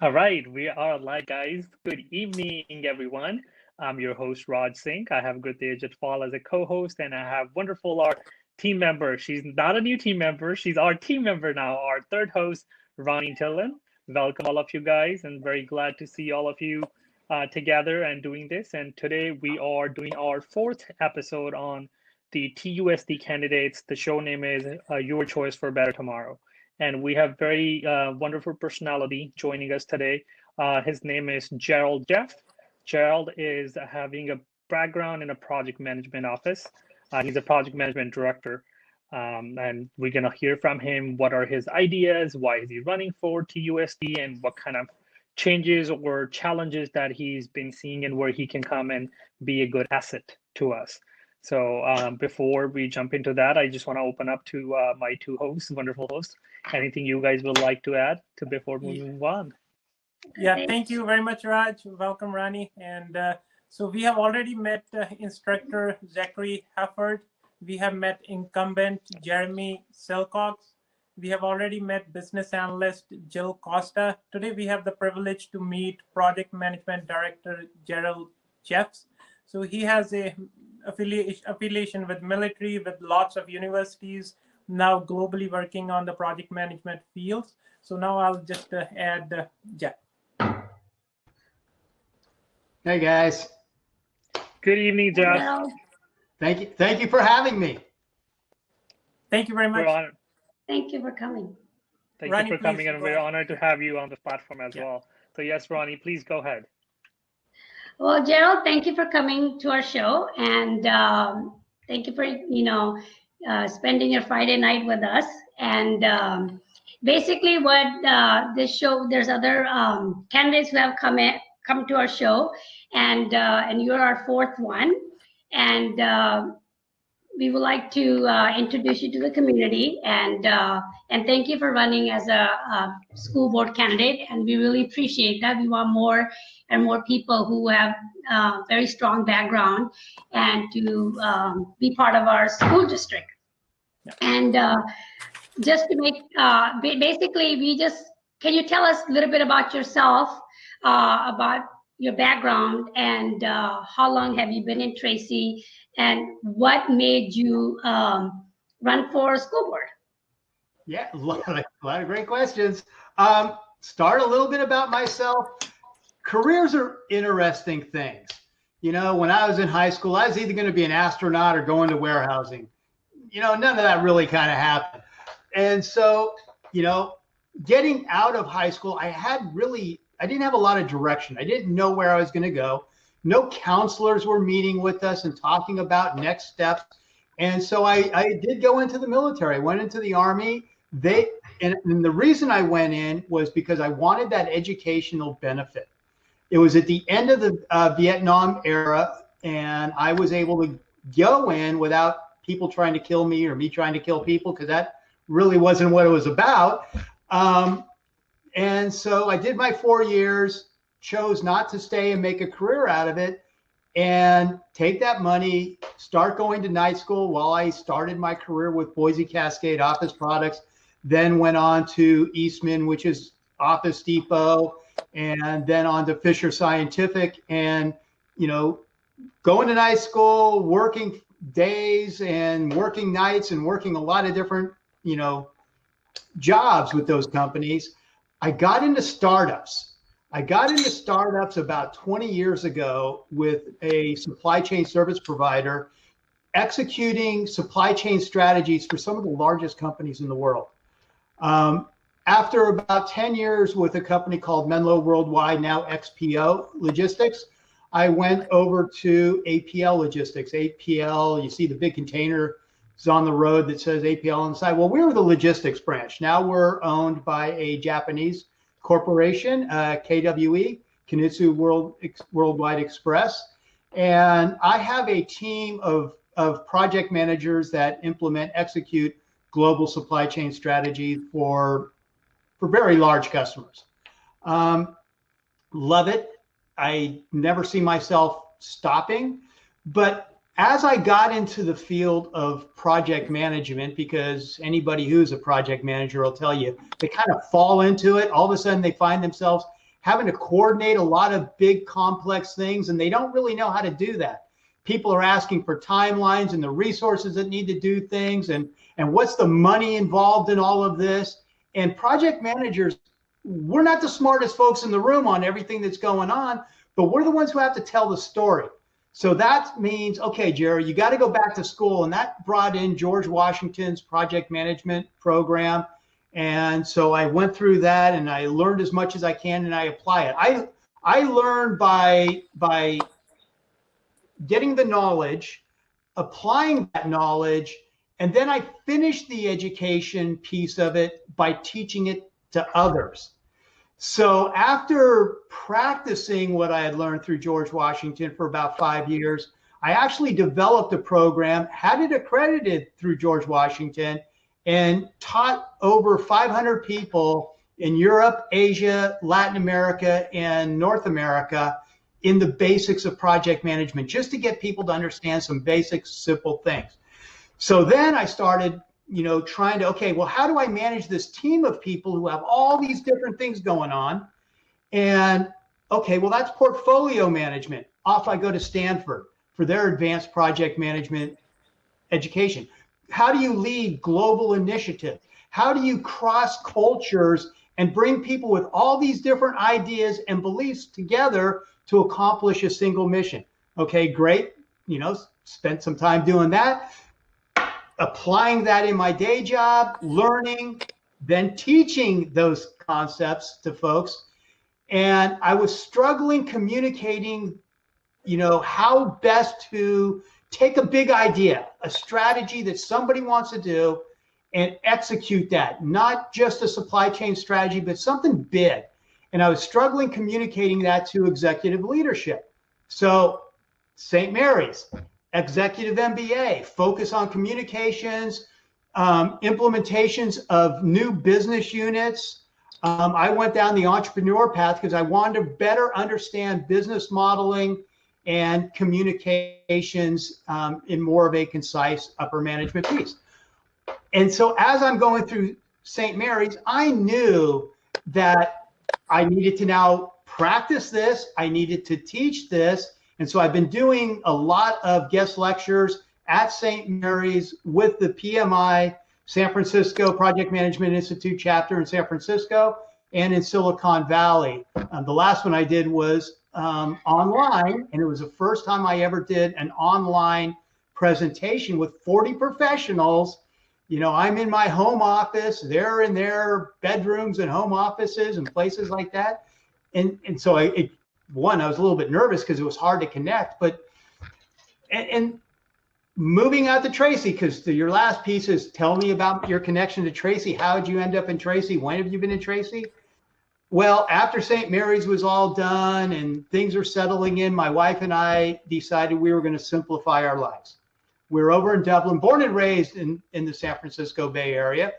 All right, we are live, guys. Good evening, everyone. I'm your host, Raj Singh. I have Gurtejit Fall as a co-host, and I have wonderful our team member. She's not a new team member. She's our team member now, our third host, Ronnie Tillen. Welcome, all of you guys, and very glad to see all of you together and doing this. And today we are doing our fourth episode on the TUSD candidates. The show name is Your Choice for a Better Tomorrow. And we have very wonderful personality joining us today. His name is Gerald Jeff. Gerald is having a background in a project management office. He's a project management director. And we're going to hear from him what are his ideas, why is he running for TUSD, and what kind of changes or challenges that he's been seeing and where he can come and be a good asset to us. So before we jump into that, I just want to open up to my two hosts, wonderful hosts. Anything you guys would like to add to before we move on? Yeah, thank you very much, Raj. Welcome, Rani. And so we have already met instructor Zachary Hefford. We have met incumbent Jeremy Silcox. We have already met business analyst Jill Costa. Today we have the privilege to meet project management director Gerald Jeffs. So he has a affiliation with military, with lots of universities, now globally working on the project management fields. So now I'll just add Jeff. Hey guys. Good evening, Jeff. Hello. Thank you for having me. Thank you very much. Thank you for coming. Thank Ronnie, you for coming, and we're ahead. honored to have you on the platform as well. So yes, Ronnie, please go ahead. Well, Gerald, thank you for coming to our show, and thank you for spending your Friday night with us. And basically, what this show, there's other candidates who have come to our show, and you're our fourth one, and we would like to introduce you to the community, and thank you for running as a school board candidate, and we really appreciate that. We want more and more people who have very strong background and to be part of our school district. Yeah. And just to make, basically, can you tell us a little bit about yourself, about your background, and how long have you been in Tracy, and what made you run for school board? Yeah, a lot of great questions. Start a little bit about myself. Careers are interesting things. You know, when I was in high school, I was either going to be an astronaut or going to warehousing. You know, none of that really kind of happened. And so, you know, getting out of high school, I didn't have a lot of direction. I didn't know where I was going to go. No counselors were meeting with us and talking about next steps. And so I did go into the military. I went into the Army. And the reason I went in was because I wanted that educational benefit. It was at the end of the Vietnam era, and I was able to go in without people trying to kill me or me trying to kill people, because that really wasn't what it was about. And so I did my 4 years, chose not to stay and make a career out of it, and take that money, start going to night school while I started my career with Boise Cascade Office Products, then went on to Eastman, which is Office Depot, and then on to Fisher Scientific. And, you know, going to night school, working days and working nights and working a lot of different, you know, jobs with those companies. I got into startups. About 20 years ago with a supply chain service provider, executing supply chain strategies for some of the largest companies in the world. After about 10 years with a company called Menlo Worldwide, now XPO Logistics, I went over to APL Logistics. APL, you see the big container is on the road that says APL on the side. Well, we were the logistics branch. Now we're owned by a Japanese corporation, KWE, Kanitsu Worldwide Express. And I have a team of project managers that execute global supply chain strategy for very large customers. Love it. I never see myself stopping. But as I got into the field of project management, because anybody who's a project manager will tell you, they kind of fall into it. All of a sudden they find themselves having to coordinate a lot of big complex things, and they don't really know how to do that. People are asking for timelines and the resources that need to do things, and what's the money involved in all of this. And project managers, we're not the smartest folks in the room on everything that's going on, but we're the ones who have to tell the story. So that means, okay, Jerry, you got to go back to school. And that brought in George Washington's project management program. And so I went through that and I learned as much as I can and I apply it. I learned by getting the knowledge, applying that knowledge, and then I finished the education piece of it by teaching it to others. So after practicing what I had learned through George Washington for about 5 years, I actually developed a program, had it accredited through George Washington, and taught over 500 people in Europe, Asia, Latin America, and North America in the basics of project management, just to get people to understand some basic, simple things. So then I started trying to, okay, well, how do I manage this team of people who have all these different things going on? And okay, well, that's portfolio management. Off I go to Stanford for their advanced project management education. How do you lead global initiatives? How do you cross cultures and bring people with all these different ideas and beliefs together to accomplish a single mission? Okay, great. Spent some time doing that. Applying that in my day job, learning, then teaching those concepts to folks. And I was struggling communicating, how best to take a big idea, a strategy that somebody wants to do, and execute that. Not just a supply chain strategy, but something big. And I was struggling communicating that to executive leadership. So St. Mary's, executive MBA, focus on communications, implementations of new business units. I went down the entrepreneur path because I wanted to better understand business modeling and communications in more of a concise upper management piece. And so as I'm going through St. Mary's, I knew that I needed to now practice this. I needed to teach this. And so I've been doing a lot of guest lectures at St. Mary's with the PMI San Francisco Project Management Institute chapter in San Francisco and in Silicon Valley. The last one I did was online, and it was the first time I ever did an online presentation with 40 professionals. I'm in my home office, they're in their bedrooms and home offices and places like that. And so I was a little bit nervous because it was hard to connect, and moving out to Tracy, because your last piece is tell me about your connection to Tracy. How did you end up in Tracy? When have you been in Tracy? Well, after St. Mary's was all done and things are settling in, my wife and I decided we were going to simplify our lives. We're over in Dublin, born and raised in the San Francisco Bay Area.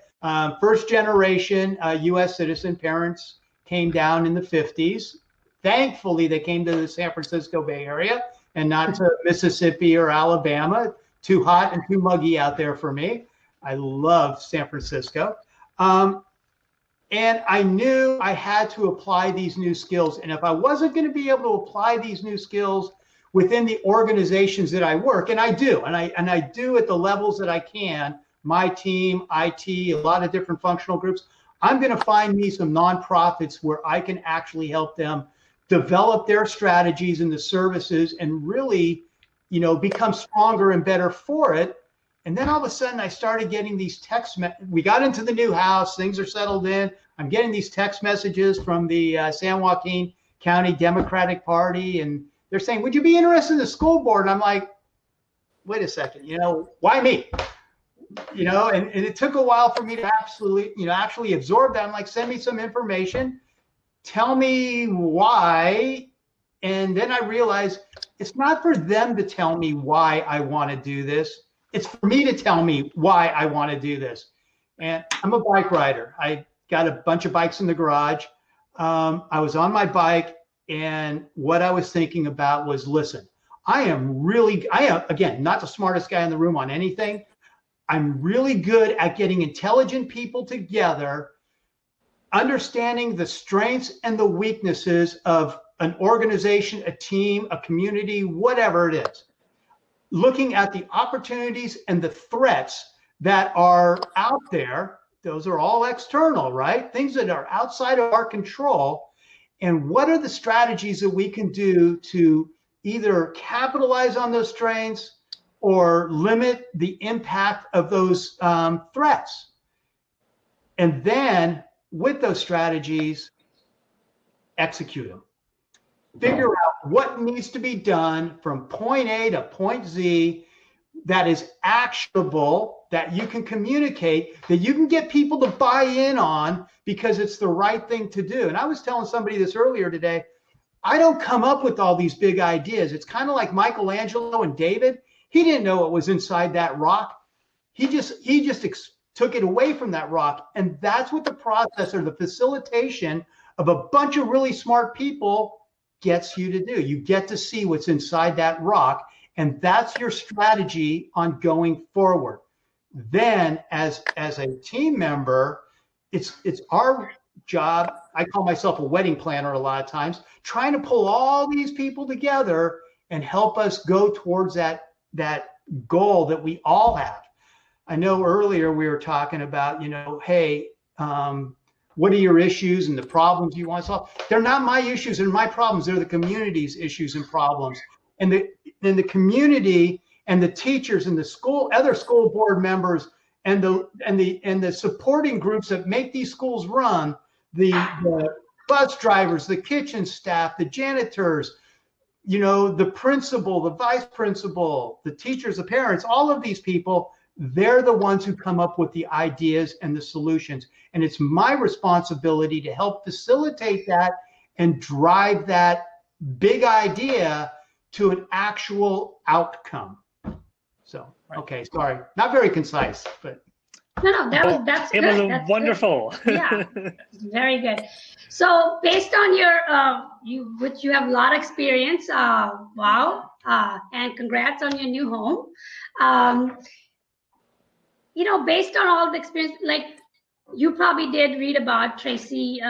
First generation U.S. citizen. Parents came down in the 50s. Thankfully, they came to the San Francisco Bay Area and not to Mississippi or Alabama. Too hot and too muggy out there for me. I love San Francisco. And I knew I had to apply these new skills. And if I wasn't going to be able to apply these new skills within the organizations that I work, and I do, and I do at the levels that I can, my team, IT, a lot of different functional groups, I'm going to find me some nonprofits where I can actually help them develop their strategies and the services and really, become stronger and better for it. And then all of a sudden I started getting these we got into the new house, things are settled in. I'm getting these text messages from the San Joaquin County Democratic Party, and they're saying, would you be interested in the school board? And I'm like, wait a second, why me? And it took a while for me to actually absorb that. I'm like, send me some information, tell me why. And then I realized it's not for them to tell me why I want to do this. It's for me to tell me why I want to do this. And I'm a bike rider. I got a bunch of bikes in the garage. I was on my bike, and what I was thinking about was, listen, I am, again, not the smartest guy in the room on anything. I'm really good at getting intelligent people together. understanding the strengths and the weaknesses of an organization, a team, a community, whatever it is. Looking at the opportunities and the threats that are out there. Those are all external, right? Things that are outside of our control. And what are the strategies that we can do to either capitalize on those strengths or limit the impact of those threats? And then with those strategies, execute them. Figure out what needs to be done from point A to point Z that is actionable, that you can communicate, that you can get people to buy in on because it's the right thing to do. And I was telling somebody this earlier today. I don't come up with all these big ideas. It's kind of like Michelangelo and David. He didn't know what was inside that rock. He just took it away from that rock. And that's what the process or the facilitation of a bunch of really smart people gets you to do. You get to see what's inside that rock, and that's your strategy on going forward. Then as a team member, it's our job. I call myself a wedding planner a lot of times, trying to pull all these people together and help us go towards that goal that we all have. I know earlier we were talking about, hey, what are your issues and the problems you want to solve? They're not my issues and my problems. They're the community's issues and problems. And the community and the teachers and the other school board members and the supporting groups that make these schools run, the bus drivers, the kitchen staff, the janitors, the principal, the vice principal, the teachers, the parents, all of these people, they're the ones who come up with the ideas and the solutions. And it's my responsibility to help facilitate that and drive that big idea to an actual outcome. So, okay, sorry, not very concise, but. No, that's good. It was that's wonderful. Good. Yeah, very good. So based on your, which you have a lot of experience, wow, and congrats on your new home. Based on all the experience, like you probably did read about Tracy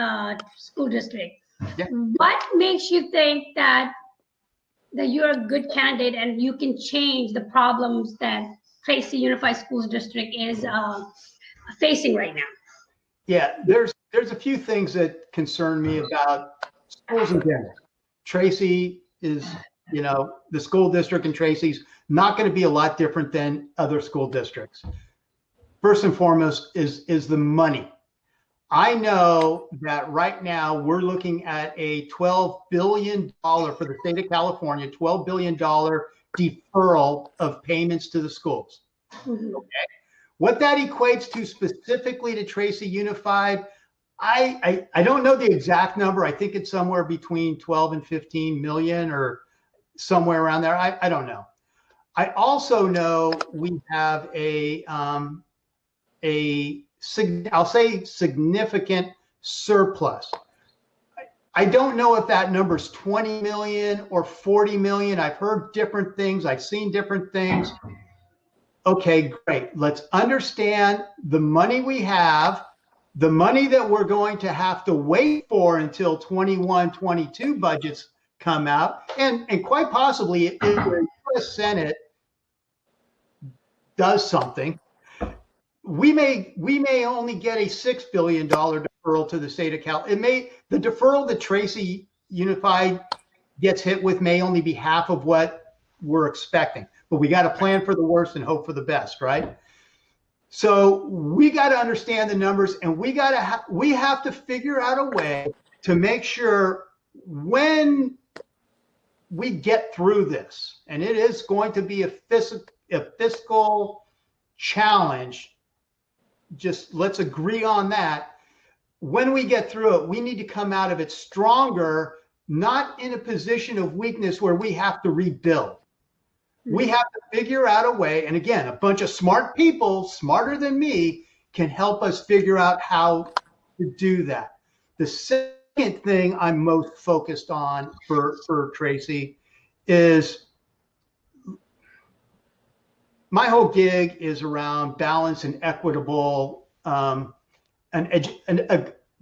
School District. Yeah. What makes you think that you're a good candidate and you can change the problems that Tracy Unified Schools District is facing right now? Yeah, there's a few things that concern me about schools in general. Tracy is, the school district in Tracy's not going to be a lot different than other school districts. First and foremost is the money. I know that right now we're looking at a $12 billion for the state of California, $12 billion deferral of payments to the schools. Mm-hmm. Okay. What that equates to specifically to Tracy Unified, I don't know the exact number. I think it's somewhere between 12 and 15 million or somewhere around there. I don't know. I also know we have I'll say significant surplus. I don't know if that number's 20 million or 40 million. I've heard different things. I've seen different things. Okay, great. Let's understand the money we have, the money that we're going to have to wait for until 21, 22 budgets come out. And quite possibly if the U.S. Senate does something, we may only get a $6 billion deferral to the state of Cal. The deferral that Tracy Unified gets hit with may only be half of what we're expecting, but we got to plan for the worst and hope for the best, right? So we got to understand the numbers, and we have to figure out a way to make sure when we get through this, and it is going to be a fiscal challenge. Just let's agree on that. When we get through it, we need to come out of it stronger, not in a position of weakness where we have to rebuild. We have to figure out a way. And again, a bunch of smart people, smarter than me, can help us figure out how to do that. The second thing I'm most focused on for Tracy is my whole gig is around balance and equitable,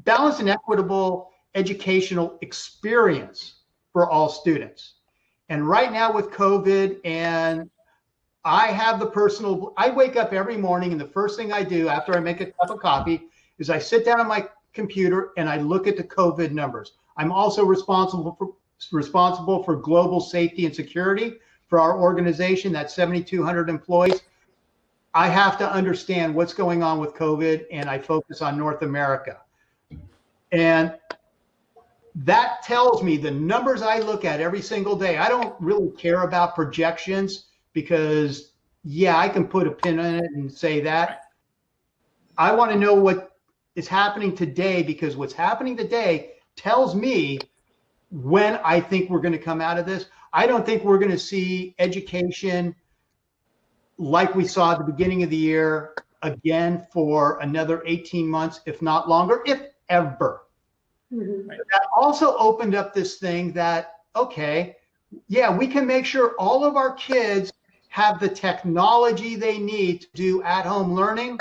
balanced and equitable educational experience for all students. And right now with COVID, and I have the personal, I wake up every morning and the first thing I do after I make a cup of coffee is I sit down on my computer and I look at the COVID numbers. I'm also responsible for global safety and security for our organization. That's 7,200 employees. I have to understand what's going on with COVID, and I focus on North America. And that tells me the numbers I look at every single day. I don't really care about projections because, yeah, I can put a pin in it and say that. I want to know what is happening today, because what's happening today tells me when I think we're going to come out of this. I don't think we're going to see education like we saw at the beginning of the year again for another 18 months, if not longer, if ever. Mm-hmm. That also opened up this thing that, okay, yeah, we can make sure all of our kids have the technology they need to do at-home learning.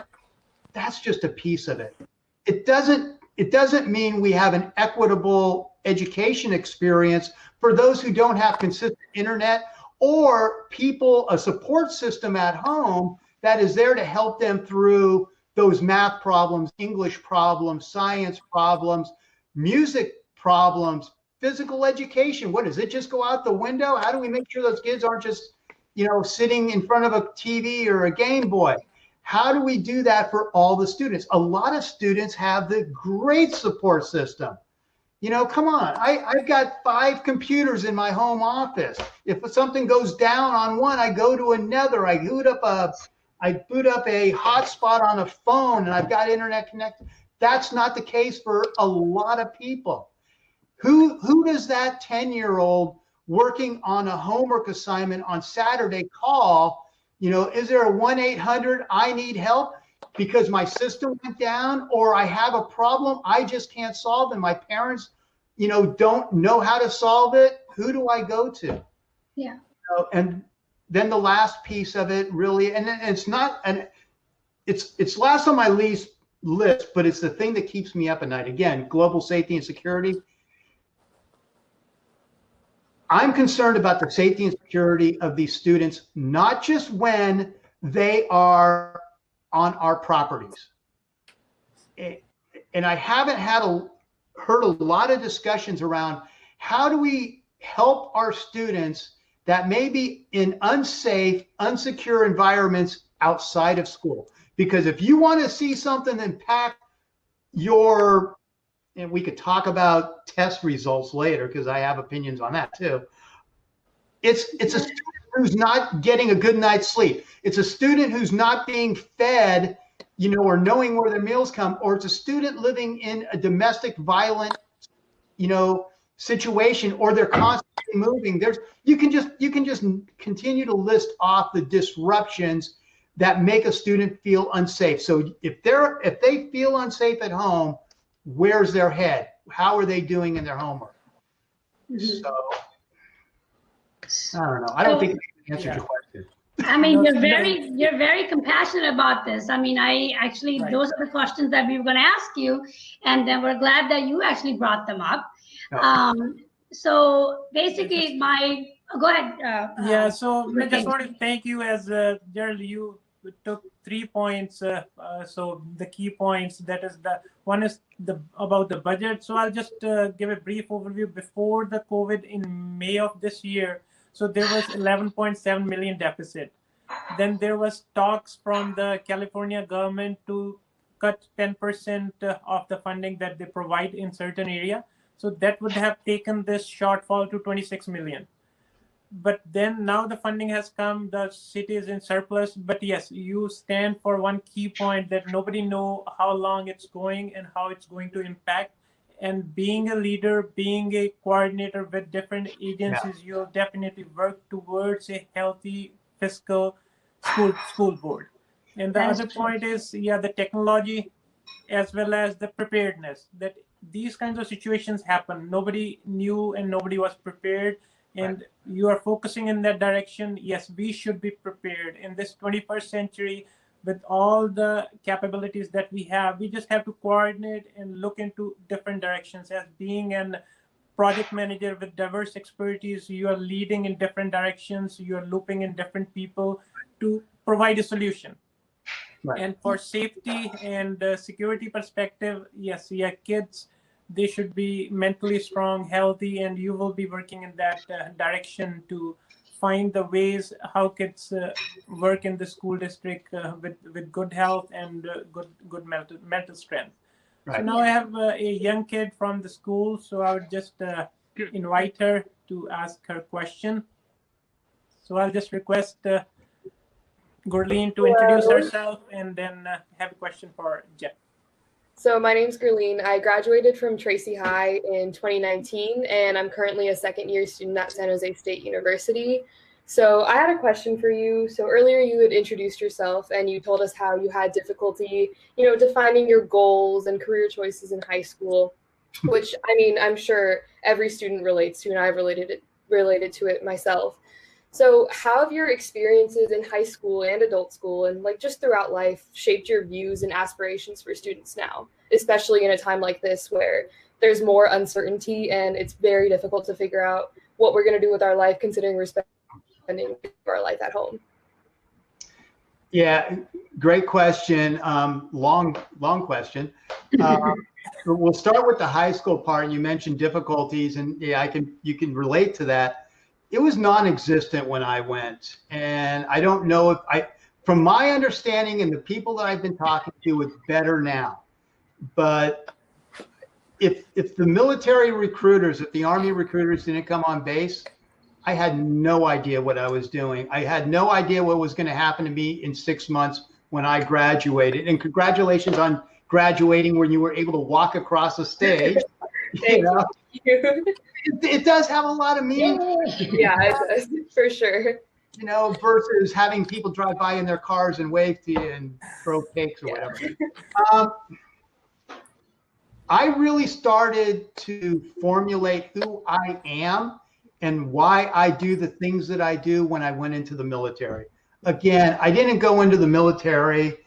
That's just a piece of it. It doesn't mean we have an equitable education experience for those who don't have consistent internet or people, a support system at home that is there to help them through those math problems, English problems, science problems, music problems, physical education. What does it just go out the window? How do we make sure those kids aren't just, sitting in front of a TV or a Game Boy? How do we do that for all the students? A lot of students have the great support system. Come on, I've got 5 computers in my home office. If something goes down on one, I go to another. I boot up a hotspot on a phone and I've got internet connected. That's not the case for a lot of people. Who does that 10-year-old working on a homework assignment on Saturday call? Is there a 1-800 I need help because my system went down or I have a problem I just can't solve and my parents, don't know how to solve it? Who do I go to? Yeah. And then the last piece of it really, and it's not, and it's last on my list, but it's the thing that keeps me up at night. Again, global safety and security. I'm concerned about the safety and security of these students, not just when they are on our properties. And I haven't heard a lot of discussions around how do we help our students that may be in unsafe, unsecure environments outside of school. Because if you want to see something impact and we could talk about test results later because I have opinions on that too. It's a student who's not getting a good night's sleep. It's a student who's not being fed, or knowing where their meals come, or it's a student living in a domestic violent, situation, or they're constantly moving. You can just continue to list off the disruptions that make a student feel unsafe. So if they feel unsafe at home, where's their head? How are they doing in their homework? Mm-hmm. So I don't know. I don't think I answered your question. I mean, you're very compassionate about this. I mean, those are the questions that we were going to ask you, and then we're glad that you actually brought them up. Oh. So basically, go ahead. So I just want to thank you, as Gerald, you took 3 points. So the key points, that is one is about the budget. So I'll just give a brief overview. Before the COVID in May of this year, so there was 11.7 million deficit. Then there was talks from the California government to cut 10% of the funding that they provide in certain area. So that would have taken this shortfall to 26 million. But then now the funding has come, the city is in surplus. But yes, you stand for one key point that nobody know how long it's going and how it's going to impact. And being a leader, being a coordinator with different agencies, you'll definitely work towards a healthy fiscal school board. And the other point is, the technology as well as the preparedness, that these kinds of situations happen. Nobody knew and nobody was prepared. And you are focusing in that direction. Yes, we should be prepared. In this 21st century, with all the capabilities that we have, we just have to coordinate and look into different directions. As being an project manager with diverse expertise, you are leading in different directions, you are looping in different people to provide a solution. Right. And for safety and security perspective, yes, yeah, kids, they should be mentally strong, healthy, and you will be working in that direction to find the ways how kids work in the school district with good health and good mental strength. Right. So now I have a young kid from the school, so I would just invite her to ask her question. So I'll just request Gurleen to introduce herself and then have a question for Jeff. So my name's Gurleen. I graduated from Tracy High in 2019, and I'm currently a second-year student at San Jose State University. So I had a question for you. So earlier you had introduced yourself, and you told us how you had difficulty, defining your goals and career choices in high school, which, I mean, I'm sure every student relates to, and I've related to it myself. So how have your experiences in high school and adult school and just throughout life shaped your views and aspirations for students now, especially in a time like this where there's more uncertainty and it's very difficult to figure out what we're going to do with our life considering we're spending our life at home? Yeah, great question. Long question. We'll start with the high school part. You mentioned difficulties, and yeah, you can relate to that. It was non-existent when I went, and I don't know from my understanding and the people that I've been talking to, it's better now. But if the military recruiters, if the Army recruiters didn't come on base, I had no idea what I was doing. I had no idea what was going to happen to me in 6 months when I graduated. And congratulations on graduating when you were able to walk across the stage. Thank you. It does have a lot of meaning. Yeah, it does, for sure. Versus having people drive by in their cars and wave to you and throw cakes or whatever. I really started to formulate who I am and why I do the things that I do when I went into the military. Again, I didn't go into the military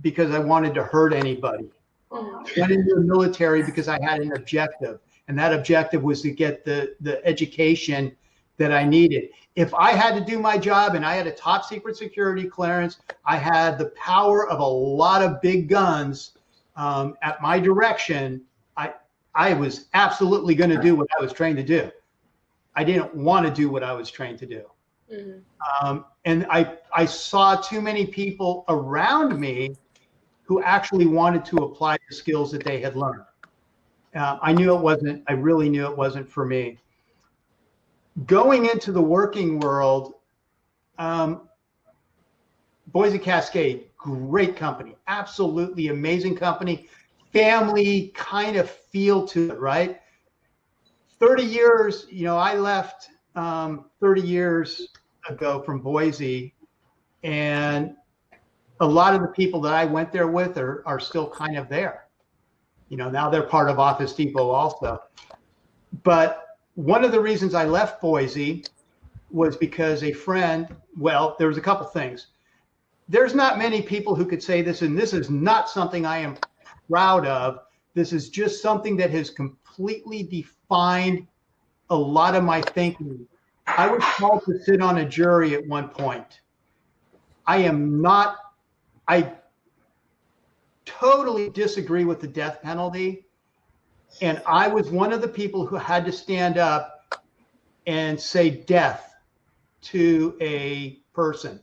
because I wanted to hurt anybody. I went into the military because I had an objective, and that objective was to get the education that I needed. If I had to do my job and I had a top secret security clearance, I had the power of a lot of big guns at my direction, I was absolutely going to do what I was trained to do. I didn't want to do what I was trained to do. Mm-hmm. And I saw too many people around me who actually wanted to apply the skills that they had learned. I really knew it wasn't for me. Going into the working world, Boise Cascade, great company, absolutely amazing company, family kind of feel to it, right? 30 years, I left 30 years ago from Boise, and a lot of the people that I went there with are still kind of there. Now they're part of Office Depot also. But one of the reasons I left Boise was because a friend, there was a couple things. There's not many people who could say this, and this is not something I am proud of. This is just something that has completely defined a lot of my thinking. I was called to sit on a jury at one point. I totally disagree with the death penalty. And I was one of the people who had to stand up and say death to a person.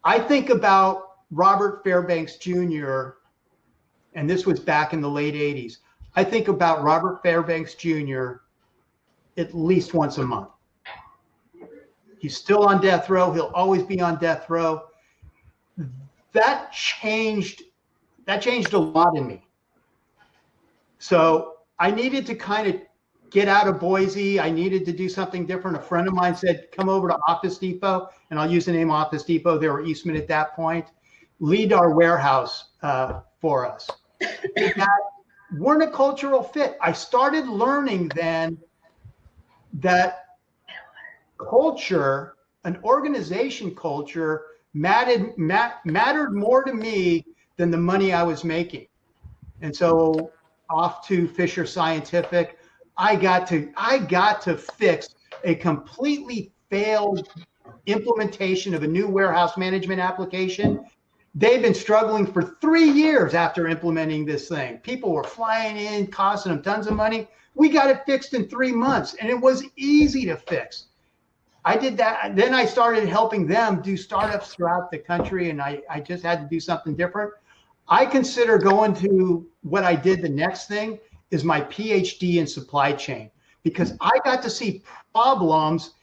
I think about Robert Fairbanks Jr., and this was back in the late 80s. I think about Robert Fairbanks Jr. at least once a month. He's still on death row. He'll always be on death row. That changed a lot in me. So I needed to kind of get out of Boise. I needed to do something different. A friend of mine said, come over to Office Depot, and I'll use the name Office Depot. They were Eastman at that point. Lead our warehouse for us. That weren't a cultural fit. I started learning then that culture, an organization culture, mattered more to me than the money I was making. And so off to Fisher Scientific, I got to fix a completely failed implementation of a new warehouse management application. They've been struggling for 3 years after implementing this thing. People were flying in, costing them tons of money. We got it fixed in 3 months, and it was easy to fix. I did that. Then I started helping them do startups throughout the country, and I just had to do something different. I consider going to what I did the next thing is my PhD in supply chain, because I got to see problems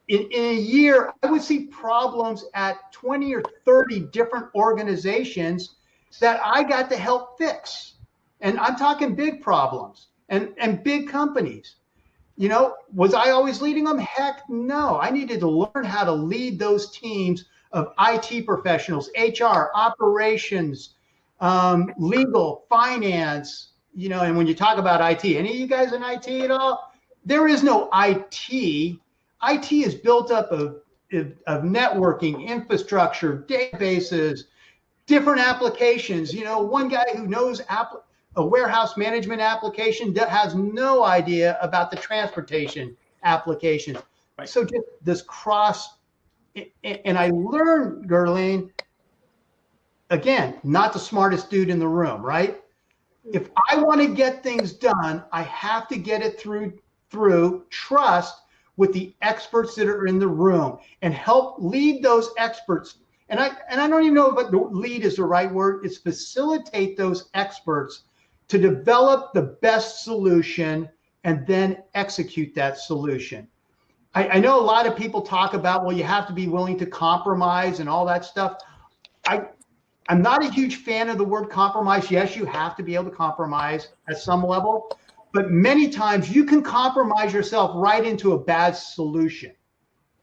in a year. I would see problems at 20 or 30 different organizations that I got to help fix. And I'm talking big problems and big companies. You know, was I always leading them? Heck no. I needed to learn how to lead those teams of IT professionals, HR, operations, legal, finance, you know. And when you talk about IT, any of you guys in IT at all? There is no IT. IT is built up of networking, infrastructure, databases, different applications. You know, one guy who knows a warehouse management application that has no idea about the transportation applications. Right. So just this cross, and I learned, Gurleen, again, not the smartest dude in the room, right? If I want to get things done, I have to get it through trust with the experts that are in the room and help lead those experts. And I don't even know if lead is the right word. It's facilitate those experts to develop the best solution and then execute that solution. I know a lot of people talk about, well, you have to be willing to compromise and all that stuff. I'm not a huge fan of the word compromise. Yes, you have to be able to compromise at some level, but many times you can compromise yourself right into a bad solution.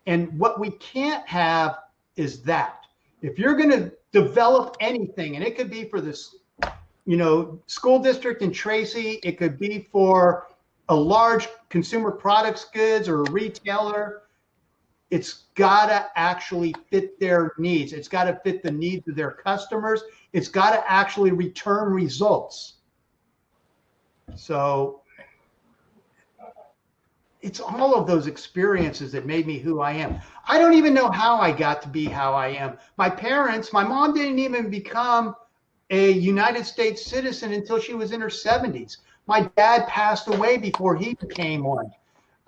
And what we can't have is that. If you're going to develop anything, and it could be for this, you know, school district in Tracy, it could be for a large consumer products goods or a retailer, it's got to actually fit their needs. It's got to fit the needs of their customers. It's got to actually return results. So it's all of those experiences that made me who I am. I don't even know how I got to be how I am. My mom didn't even become a United States citizen until she was in her 70s. My dad passed away before he became one.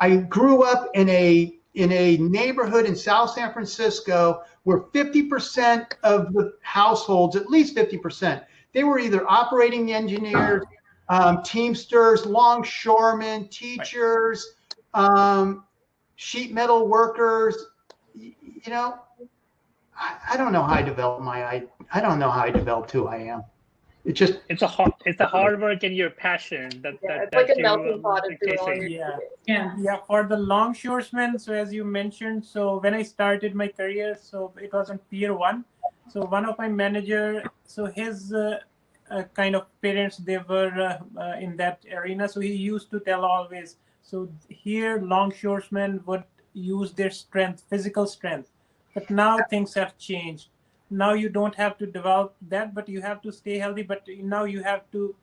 I grew up in a neighborhood in South San Francisco where 50% of the households, at least 50%, they were either operating engineers, teamsters, longshoremen, teachers, sheet metal workers. You know, I don't know how I developed I don't know how I developed who I am. It's the hard work and your passion it's like a melting pot of doing all your yeah. For the longshoresmen, so as you mentioned, so when I started my career, so it was on Pier 1. So one of my manager, so his kind of parents, they were in that arena. So he used to tell always, so here longshoresmen would use their strength, physical strength. But now things have changed. Now you don't have to develop that, but you have to stay healthy. But now you have to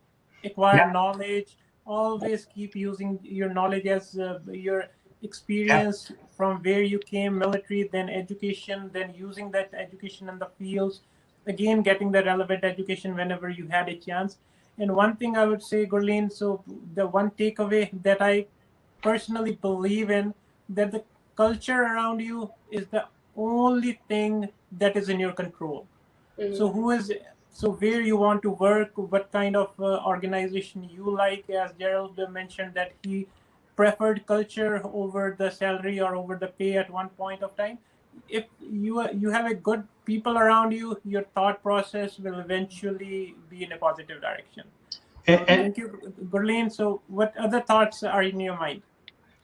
acquire knowledge. Always keep using your knowledge as your experience from where you came, military, then education, then using that education in the fields. Again, getting the relevant education whenever you had a chance. And one thing I would say, Gurleen, so the one takeaway that I personally believe in, that the culture around you is the only thing that is in your control. Mm-hmm. So where you want to work, what kind of organization you like, as Gerald mentioned that he preferred culture over the salary or over the pay at one point of time. If you have a good people around you, your thought process will eventually be in a positive direction. Thank you, Gurleen. So what other thoughts are in your mind?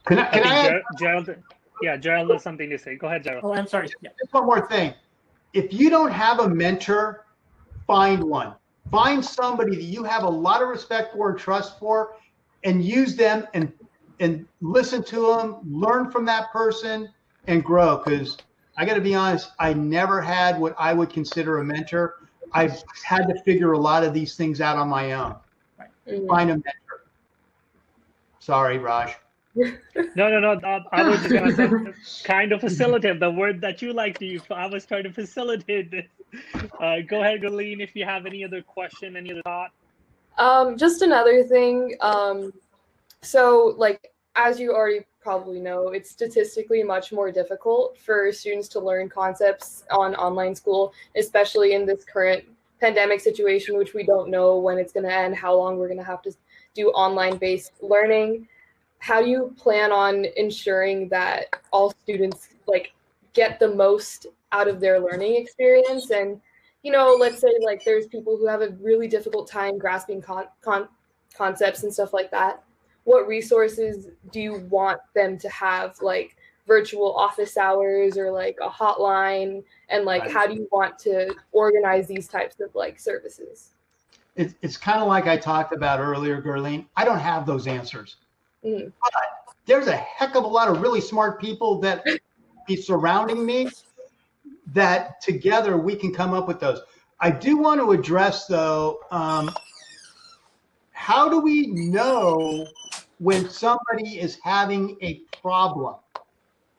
Can I Gerald? Yeah, Gerald has something to say. Go ahead, Gerald. Oh, I'm sorry. Yeah. Just one more thing. If you don't have a mentor, find one. Find somebody that you have a lot of respect for and trust for, and use them and listen to them, learn from that person, and grow. Because I got to be honest, I never had what I would consider a mentor. I've had to figure a lot of these things out on my own. Find a mentor. Sorry, Raj. No. I was just gonna say, kind of facilitate the word that you like to use. I was trying to facilitate this. Go ahead, Gurleen, if you have any other question, any other thought. Just another thing. So like, as you already probably know, it's statistically much more difficult for students to learn concepts on online school, especially in this current pandemic situation, which we don't know when it's going to end, how long we're going to have to do online-based learning. How do you plan on ensuring that all students like get the most out of their learning experience? And, you know, let's say like there's people who have a really difficult time grasping concepts and stuff like that. What resources do you want them to have, like virtual office hours or like a hotline? And like, how do you want to organize these types of like services? It's kind of like I talked about earlier, Gurleen. I don't have those answers. Mm-hmm. But there's a heck of a lot of really smart people that be surrounding me that together we can come up with those. I do want to address though, how do we know when somebody is having a problem?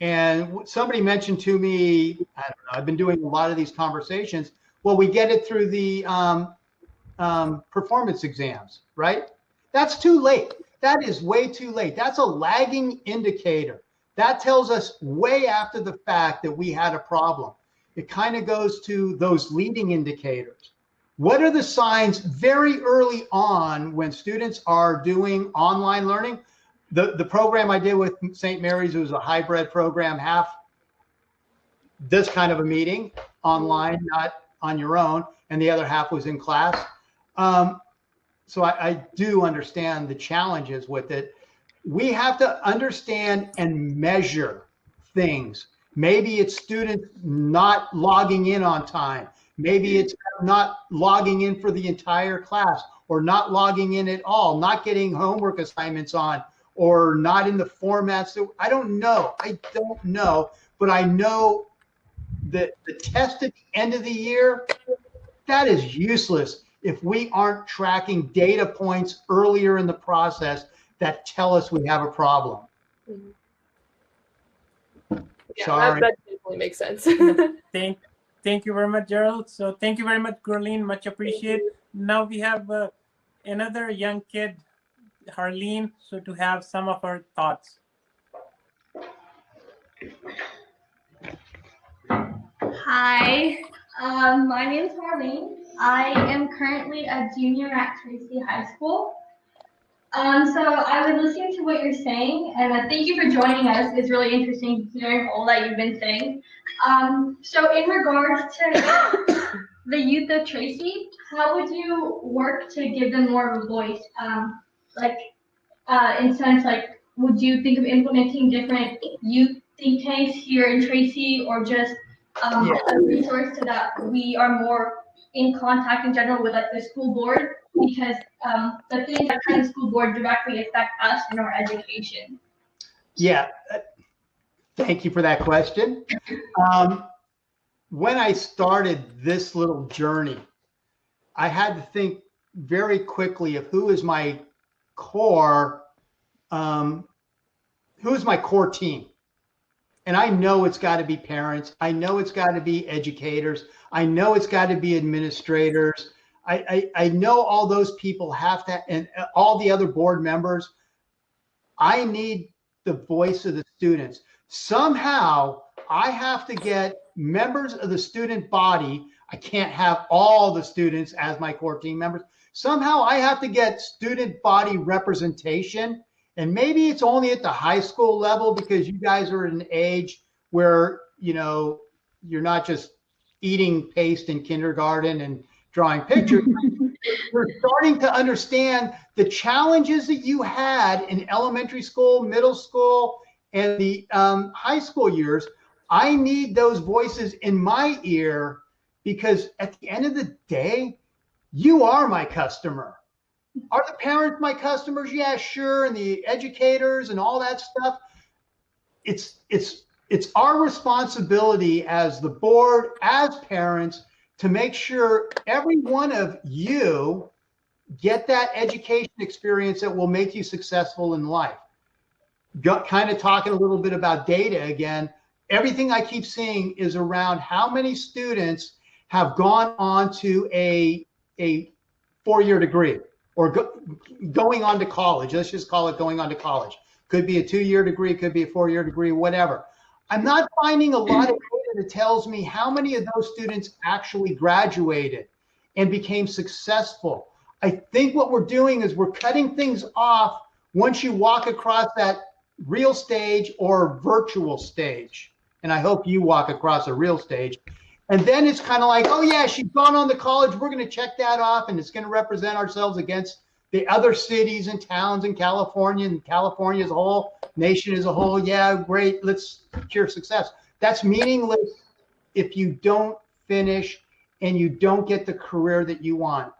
And somebody mentioned to me, I don't know, I've been doing a lot of these conversations. Well, we get it through the performance exams, right? That's too late. That is way too late. That's a lagging indicator. That tells us way after the fact that we had a problem. It kind of goes to those leading indicators. What are the signs very early on when students are doing online learning? The program I did with St. Mary's, it was a hybrid program, half this kind of a meeting online, not on your own, and the other half was in class. So I do understand the challenges with it. We have to understand and measure things. Maybe it's students not logging in on time. Maybe it's not logging in for the entire class, or not logging in at all, not getting homework assignments on, or not in the formats that I don't know. But I know that the test at the end of the year, that is useless if we aren't tracking data points earlier in the process that tell us we have a problem. Mm-hmm. Yeah, Sorry. that definitely makes sense. Thank you very much, Gerald. So thank you very much, Gurleen. Much appreciated. Now we have another young kid, Harleen, so to have some of her thoughts. Hi, my name is Harleen. I am currently a junior at Tracy High School. So I was listening to what you're saying, and thank you for joining us. It's really interesting hearing all that you've been saying. So in regards to the youth of Tracy, how would you work to give them more of a voice? In sense, like, would you think of implementing different youth think tanks here in Tracy, or just a resource so that we are more in contact in general with like the school board, because the things that kind of school board directly affect us in our education? Yeah, thank you for that question. When I started this little journey, I had to think very quickly of who is my core, team. And I know it's got to be parents. I know it's got to be educators. I know it's got to be administrators. I know all those people have to, and all the other board members. I need the voice of the students. Somehow I have to get members of the student body. I can't have all the students as my core team members. Somehow I have to get student body representation. And maybe it's only at the high school level, because you guys are at an age where, you know, you're not just eating paste in kindergarten and drawing pictures. You're starting to understand the challenges that you had in elementary school, middle school, and the high school years. I need those voices in my ear, because at the end of the day, you are my customer. Are the parents my customers? Yeah, sure. And the educators and all that stuff. It's it's our responsibility as the board, as parents, to make sure every one of you get that education experience that will make you successful in life. Kind of talking a little bit about data again, everything I keep seeing is around how many students have gone on to a 4-year degree or going on to college. Let's just call it going on to college. Could be a 2-year degree, could be a 4-year degree, whatever. I'm not finding a lot of data that tells me how many of those students actually graduated and became successful. I think what we're doing is we're cutting things off once you walk across that real stage or virtual stage. And I hope you walk across a real stage. And then it's kind of like, oh yeah, she's gone on to college. We're going to check that off, and it's going to represent ourselves against the other cities and towns in California and California as a whole, nation as a whole. Yeah, great. Let's secure success. That's meaningless if you don't finish and you don't get the career that you want.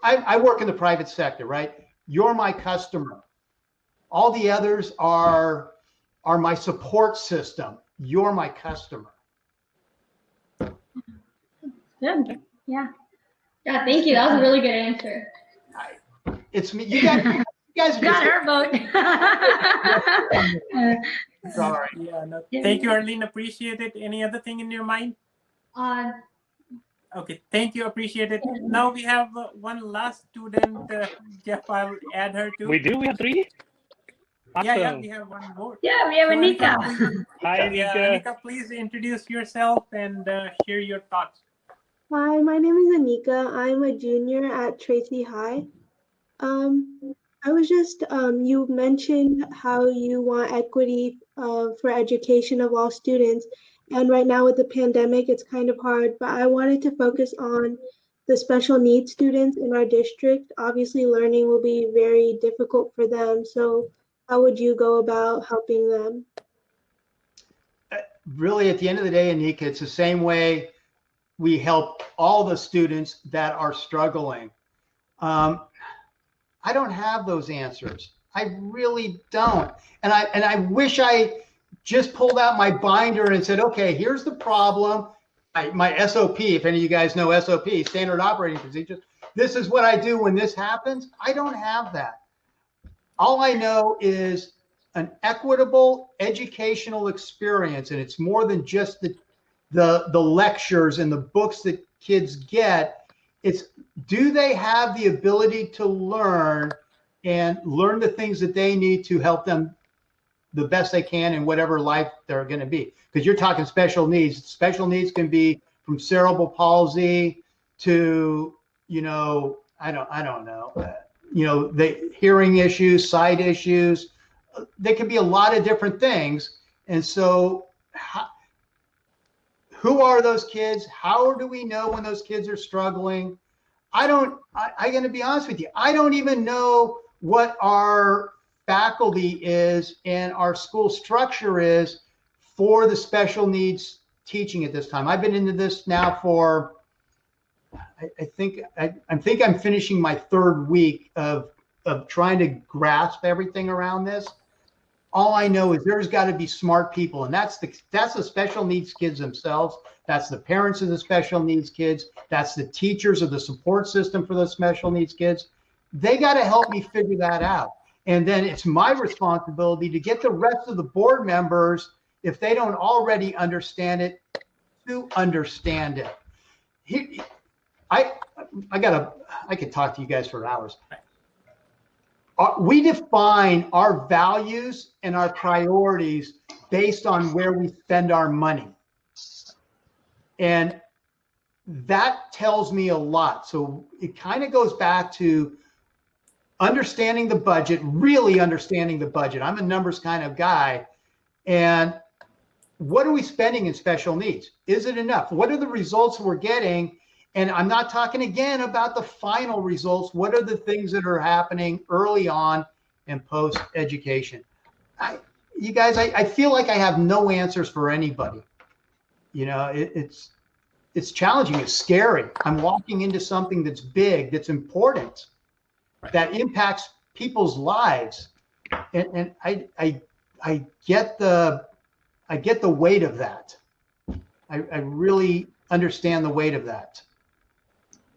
I work in the private sector, right? You're my customer. All the others are my support system. You're my customer. Good. Yeah. Yeah, thank you. That was a really good answer. It's me. You guys Got her vote. Sorry. Yeah, no, thank you, Arlene. Appreciate it. Any other thing in your mind? Okay, thank you. Appreciate it. Now we have one last student. Jeff, I'll add her to. We do? We have 3? Yeah, Awesome. we have one more. Yeah, we have Anika. Hi, Anika. Yeah, Anika, please introduce yourself and share your thoughts. Hi, my name is Anika. I'm a junior at Tracy High. I was just, you mentioned how you want equity for education of all students. And right now with the pandemic, it's kind of hard, but I wanted to focus on the special needs students in our district. Obviously, learning will be very difficult for them. So how would you go about helping them? Really, at the end of the day, Anika, it's the same way we help all the students that are struggling. I don't have those answers. I really don't. And I wish I just pulled out my binder and said, okay, here's the problem. My SOP, if any of you guys know SOP, standard operating procedures, this is what I do when this happens. I don't have that. All I know is an equitable educational experience, and it's more than just the lectures and the books that kids get. It's, do they have the ability to learn and learn the things that they need to help them the best they can in whatever life they're going to be? Because you're talking special needs. Special needs can be from cerebral palsy to, you know, I don't know, you know, the hearing issues, sight issues. There can be a lot of different things. And so who are those kids? How do we know when those kids are struggling? I'm going to be honest with you. I don't even know what our faculty is and our school structure is for the special needs teaching at this time. I've been into this now for, I think I'm finishing my 3rd week of trying to grasp everything around this. All I know is there's got to be smart people, and that's the special needs kids themselves. That's the parents of the special needs kids. That's the teachers of the support system for those special needs kids. They got to help me figure that out. And then it's my responsibility to get the rest of the board members, if they don't already understand it, to understand it. I could talk to you guys for hours. We define our values and our priorities based on where we spend our money. And that tells me a lot. So it kind of goes back to understanding the budget, really understanding the budget. I'm a numbers kind of guy. And what are we spending in special needs? Is it enough? What are the results we're getting? And I'm not talking again about the final results. What are the things that are happening early on and post education? You guys, I feel like I have no answers for anybody. You know, it's challenging. It's scary. I'm walking into something that's big, that's important, that impacts people's lives. and I get the weight of that. I really understand the weight of that.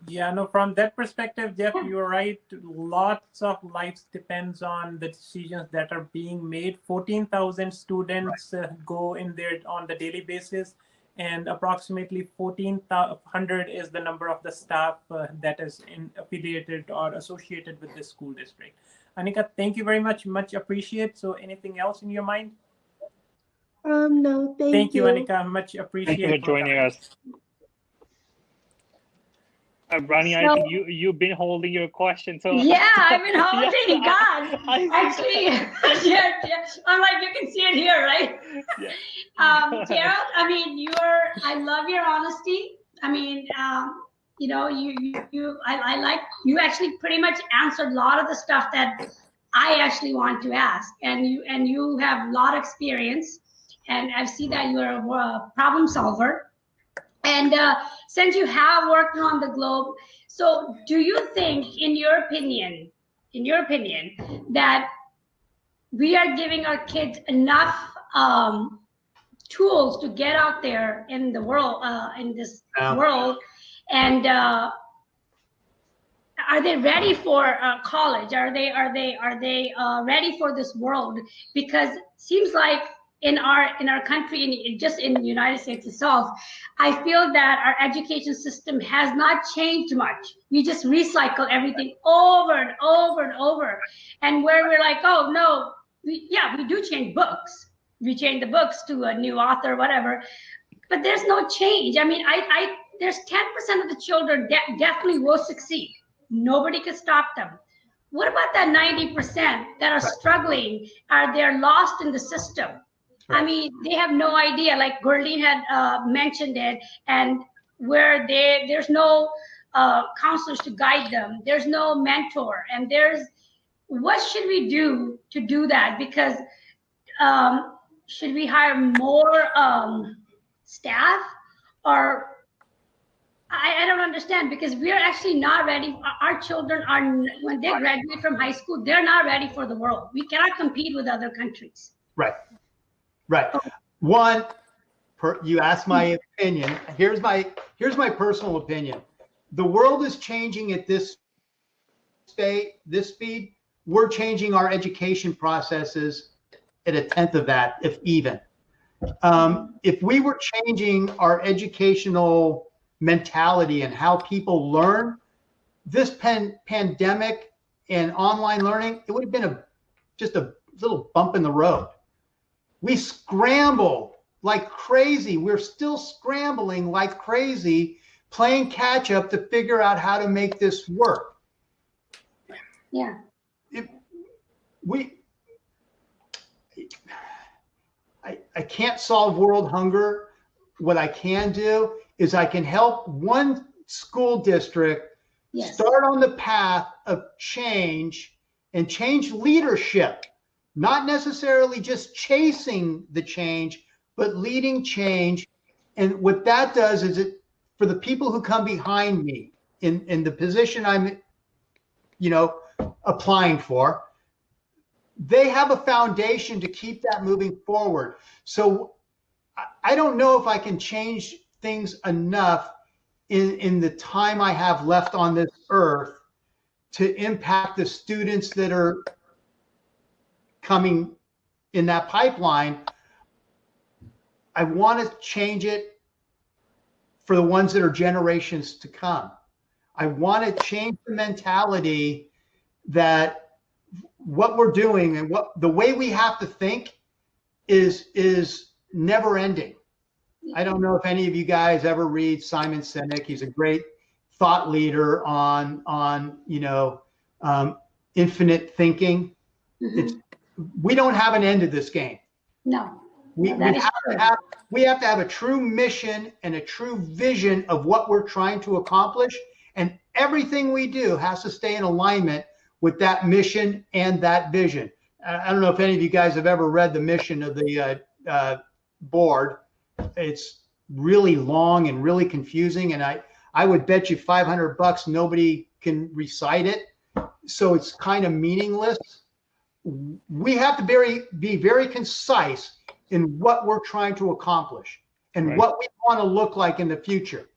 Yeah, no, from that perspective, Jeff, you're right. Lots of lives depends on the decisions that are being made. 14,000 students go in there on the daily basis, and approximately 1,400 is the number of the staff that is affiliated or associated with the school district. Anika, thank you very much. Much appreciate. So anything else in your mind? No, Thank you, Anika. Much appreciate. Thank you for joining us. Ronnie, I think you've been holding your question. So yeah, I've been holding. Yeah, God, actually, yeah, I'm like, you can see it here, right? Yeah. Gerald, I mean, I love your honesty. I mean, you know, I like, you actually pretty much answered a lot of the stuff that I actually want to ask, and you have a lot of experience, and I see that you're a problem solver. And since you have worked on the globe, so do you think, in your opinion, that we are giving our kids enough tools to get out there in the world, in this world, and are they ready for college? Are they ready for this world? Because it seems like in our country, just in the United States itself, I feel that our education system has not changed much. We just recycle everything over and over and over, and where we're like, oh no, we do change books. We change the books to a new author, whatever, but there's no change. I mean, there's 10% of the children definitely will succeed. Nobody can stop them. What about that 90% that are struggling? They're lost in the system? I mean, they have no idea. Like Gurleen had mentioned it, and where there's no counselors to guide them. There's no mentor, and what should we do to do that? Because should we hire more staff, or I don't understand, because we're actually not ready. Our children are, when they graduate from high school, they're not ready for the world. We cannot compete with other countries. Right. You asked my opinion. Here's my personal opinion. The world is changing at this speed. We're changing our education processes at a tenth of that, if even. If we were changing our educational mentality and how people learn, this pandemic and online learning, it would have been just a little bump in the road. We scramble like crazy. We're still scrambling like crazy, playing catch up to figure out how to make this work. Yeah. I can't solve world hunger. What I can do is I can help one school district start on the path of change, and change leadership, not necessarily just chasing the change, but leading change. And what that does is, it, for the people who come behind me in the position I'm, applying for, they have a foundation to keep that moving forward. So I don't know if I can change things enough in the time I have left on this earth to impact the students that are coming in that pipeline. I want to change it for the ones that are generations to come. I want to change the mentality that what we're doing and the way we have to think is never ending. I don't know if any of you guys ever read Simon Sinek. He's a great thought leader on infinite thinking. We don't have an end to this game. No. We have to have a true mission and a true vision of what we're trying to accomplish, and everything we do has to stay in alignment with that mission and that vision. I don't know if any of you guys have ever read the mission of the board. It's really long and really confusing, and I would bet you $500 nobody can recite it, so it's kind of meaningless. we have to be very concise in what we're trying to accomplish and what we want to look like in the future.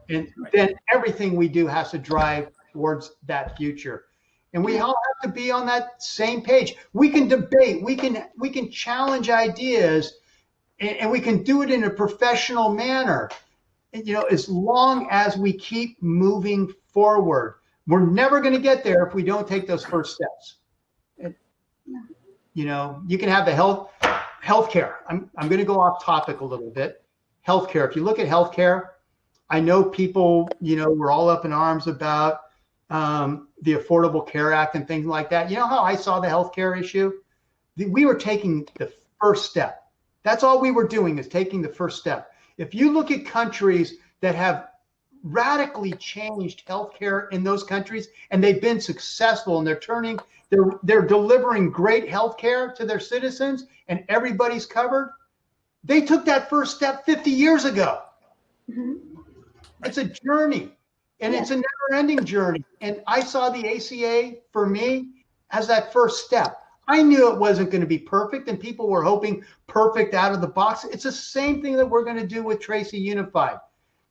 And then everything we do has to drive towards that future. And we all have to be on that same page. We can debate, we can challenge ideas, and we can do it in a professional manner. And, you know, as long as we keep moving forward. We're never going to get there if we don't take those first steps. And, you know, you can have the healthcare. I'm going to go off topic a little bit. Healthcare. If you look at healthcare, I know people, you know, we're all up in arms about the Affordable Care Act and things like that. You know how I saw the healthcare issue? We were taking the first step. That's all we were doing, is taking the first step. If you look at countries that have radically changed healthcare in those countries, and they've been successful, and they're delivering great healthcare to their citizens, and everybody's covered, they took that first step 50 years ago. It's a journey, and it's a never-ending journey. And I saw the ACA, for me, as that first step. I knew it wasn't going to be perfect, and people were hoping perfect out of the box. It's the same thing that we're going to do with Tracy Unified.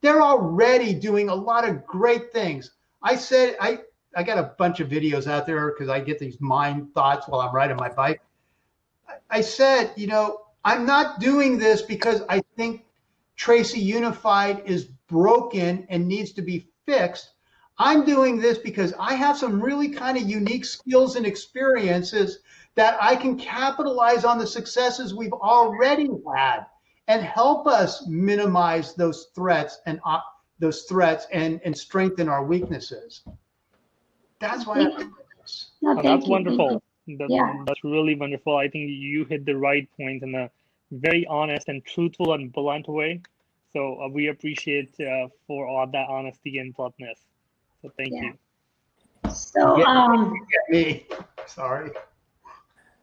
They're already doing a lot of great things. I said, I got a bunch of videos out there because I get these mind thoughts while I'm riding my bike. I said, you know, I'm not doing this because I think Tracy Unified is broken and needs to be fixed. I'm doing this because I have some really kind of unique skills and experiences that I can capitalize on the successes we've already had and help us minimize those threats and strengthen our weaknesses. That's why I'm doing this. That's wonderful. That's really wonderful. I think you hit the right points in a very honest and truthful and blunt way. So we appreciate for all that honesty and bluntness. So thank you. So me. Sorry.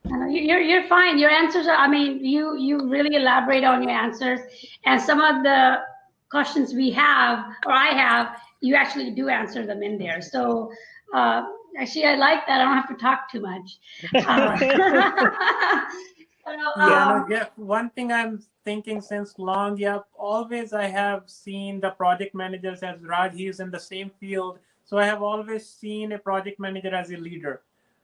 No, you're fine. Your answers are, I mean, you really elaborate on your answers, and some of the questions we have, or I have, you actually do answer them in there. So actually, I like that. I don't have to talk too much. One thing I'm thinking since long, always I have seen the project managers as Raj, he's in the same field. So I have always seen a project manager as a leader.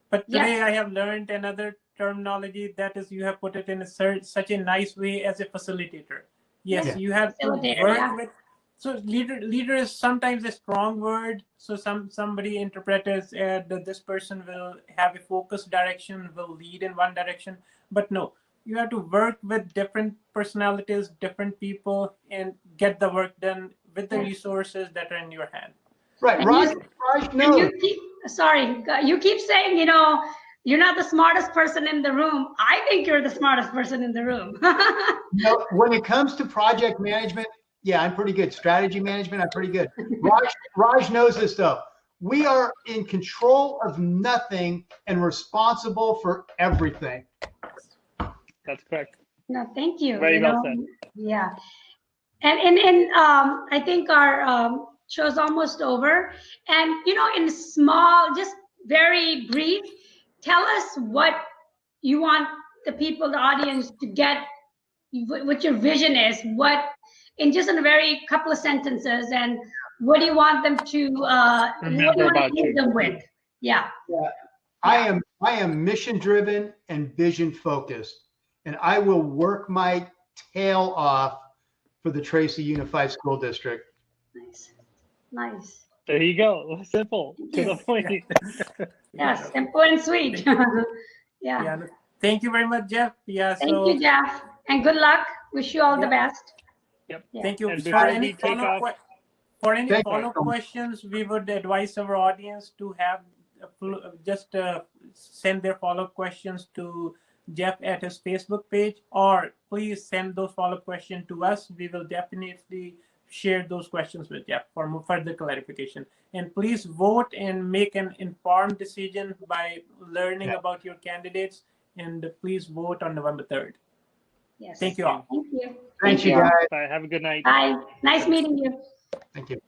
But today I have learned another terminology, that is, you have put it in such a nice way, as a facilitator. Yes, you have to work with. So leader is sometimes a strong word. So somebody interprets that this person will have a focused direction, will lead in one direction. But no, you have to work with different personalities, different people, and get the work done with the resources that are in your hand. Right, Raj, no. You keep saying, you know, you're not the smartest person in the room. I think you're the smartest person in the room. You know, when it comes to project management, yeah, I'm pretty good. Strategy management, I'm pretty good. Raj knows this, though. We are in control of nothing and responsible for everything. That's correct. No, thank you. Very well said. Yeah. And I think our show's almost over. And, you know, in small, just very brief, tell us what you want the people, the audience, to get, what your vision is, what, in just a very couple of sentences, and what do you want them to, what do you want to leave them with? I am mission driven and vision focused, and I will work my tail off for the Tracy Unified School District. Nice. There you go. Simple, to the point. Simple and sweet. Thank you very much, Jeff. Thank you, Jeff, and good luck. Wish you all the best. Thank you. And For any follow-up questions, we would advise our audience to have just send their follow-up questions to Jeff at his Facebook page, or please send those follow-up questions to us. We will definitely share those questions with Jeff for further clarification. And please vote and make an informed decision by learning about your candidates. And please vote on November 3rd. Yes. Thank you all. Thank you. Thank you, guys. Bye. Have a good night. Bye. Nice meeting you. Thank you.